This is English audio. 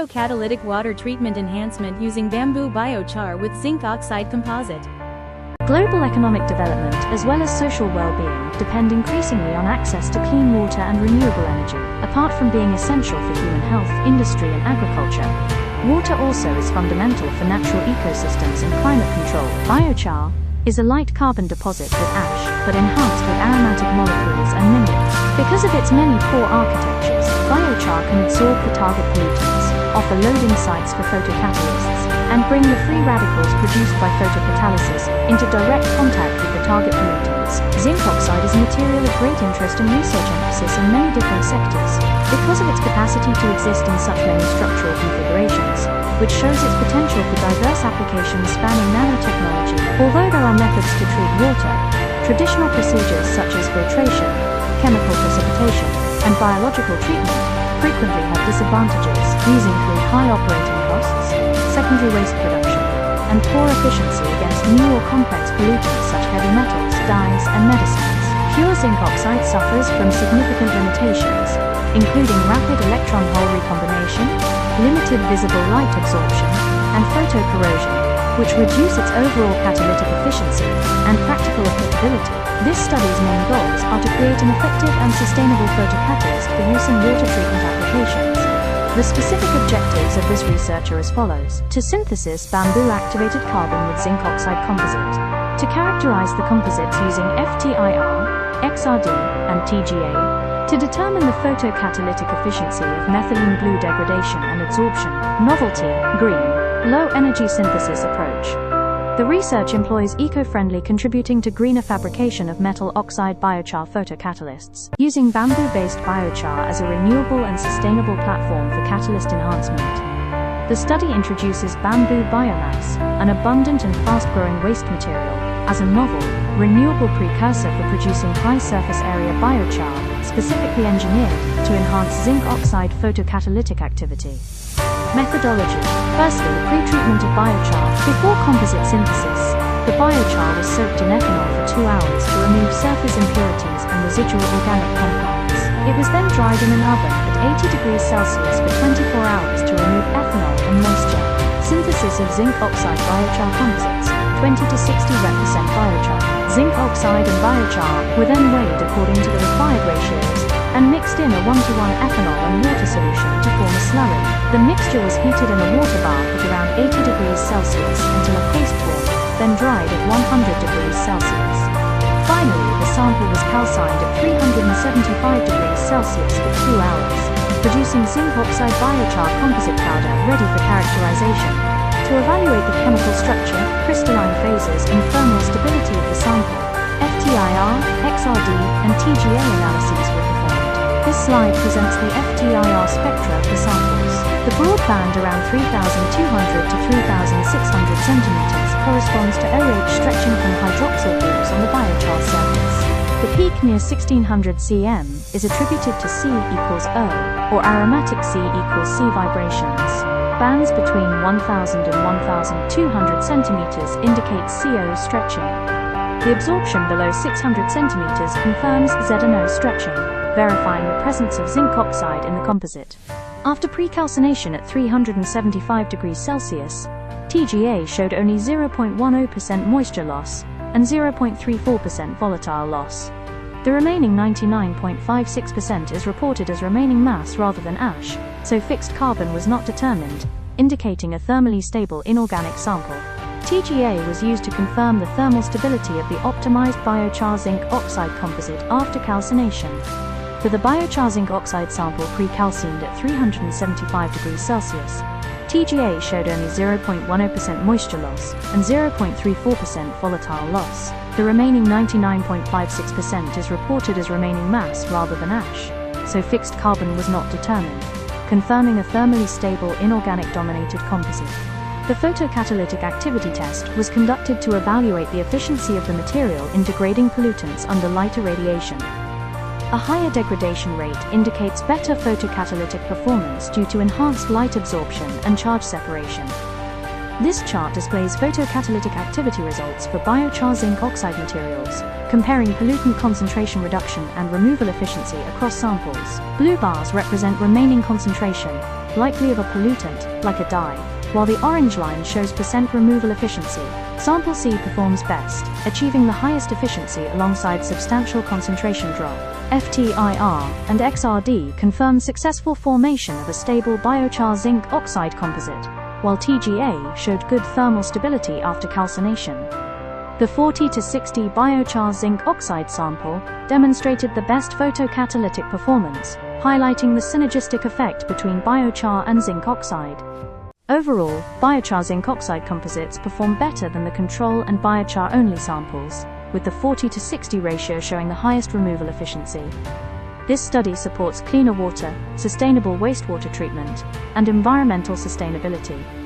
Photocatalytic water treatment enhancement using bamboo biochar with zinc oxide composite. Global economic development, as well as social well-being, depend increasingly on access to clean water and renewable energy. Apart from being essential for human health, industry and agriculture, water also is fundamental for natural ecosystems and climate control. Biochar is a light carbon deposit with ash, but enhanced with aromatic molecules and minerals. Because of its many pore architectures, biochar can absorb the target pollutants, offer loading sites for photocatalysts, and bring the free radicals produced by photocatalysis into direct contact with the target pollutants. Zinc oxide is a material of great interest and research emphasis in many different sectors, because of its capacity to exist in such many structural configurations, which shows its potential for diverse applications spanning nanotechnology. Although there are methods to treat water, traditional procedures such as filtration, chemical precipitation, and biological treatment frequently have disadvantages. These include high operating costs, secondary waste production, and poor efficiency against new or complex pollutants such heavy metals, dyes, and medicines. Pure zinc oxide suffers from significant limitations, including rapid electron-hole recombination, limited visible light absorption, and photocorrosion, which reduce its overall catalytic efficiency and practical applicability. This study's main goals are to create an effective and sustainable photocatalyst for use in water treatment applications. The specific objectives of this research are as follows: to synthesize bamboo-activated carbon with zinc oxide composite, to characterize the composites using FTIR, XRD, and TGA, to determine the photocatalytic efficiency of methylene blue degradation and adsorption. Novelty: green, low-energy synthesis approach. The research employs eco-friendly, contributing to greener fabrication of metal oxide biochar photocatalysts, using bamboo-based biochar as a renewable and sustainable platform for catalyst enhancement. The study introduces bamboo biomass, an abundant and fast-growing waste material, as a novel, renewable precursor for producing high-surface area biochar, specifically engineered to enhance zinc oxide photocatalytic activity. Methodology. Firstly, pre-treatment of biochar. Before composite synthesis, the biochar was soaked in ethanol for 2 hours to remove surface impurities and residual organic compounds. It was then dried in an oven at 80 degrees Celsius for 24 hours to remove ethanol and moisture. Synthesis of zinc oxide biochar composites, 20 to 60% biochar. Zinc oxide and biochar were then weighed according to the required ratios and mixed in a 1:1 ethanol and water solution to form a slurry. The mixture was heated in a water bath at around 80 degrees Celsius until a paste formed, then dried at 100 degrees Celsius. Finally, the sample was calcined at 375 degrees Celsius for 2 hours, producing zinc oxide biochar composite powder ready for characterization. To evaluate the chemical structure, crystalline phases, and thermal stability of the sample, FTIR, XRD, and TGA analyses were performed. This slide presents the FTIR spectra of the samples. The broad band around 3,200 to 3,600 centimeters corresponds to OH stretching from hydroxyl groups on the biochar surface. The peak near 1600 cm is attributed to C equals O, or aromatic C equals C vibrations. Bands between 1,000 and 1,200 centimeters indicate CO stretching. The absorption below 600 centimeters confirms ZNO stretching, verifying the presence of zinc oxide in the composite. After precalcination at 375 degrees Celsius, TGA showed only 0.10% moisture loss and 0.34% volatile loss. The remaining 99.56% is reported as remaining mass rather than ash, so fixed carbon was not determined, indicating a thermally stable inorganic sample. TGA was used to confirm the thermal stability of the optimized biochar zinc oxide composite after calcination. For the biochar zinc oxide sample pre-calcined at 375 degrees Celsius, TGA showed only 0.10% moisture loss and 0.34% volatile loss. The remaining 99.56% is reported as remaining mass rather than ash, so fixed carbon was not determined, confirming a thermally stable inorganic dominated composite. The photocatalytic activity test was conducted to evaluate the efficiency of the material in degrading pollutants under light irradiation. A higher degradation rate indicates better photocatalytic performance due to enhanced light absorption and charge separation. This chart displays photocatalytic activity results for biochar zinc oxide materials, comparing pollutant concentration reduction and removal efficiency across samples. Blue bars represent remaining concentration, likely of a pollutant, like a dye, while the orange line shows % removal efficiency. Sample C performs best, achieving the highest efficiency alongside substantial concentration drop. FTIR and XRD confirm successful formation of a stable biochar zinc oxide composite, while TGA showed good thermal stability after calcination. The 40 to 60 biochar zinc oxide sample demonstrated the best photocatalytic performance, highlighting the synergistic effect between biochar and zinc oxide. Overall, biochar zinc oxide composites perform better than the control and biochar only samples, with the 40 to 60 ratio showing the highest removal efficiency. This study supports cleaner water, sustainable wastewater treatment, and environmental sustainability.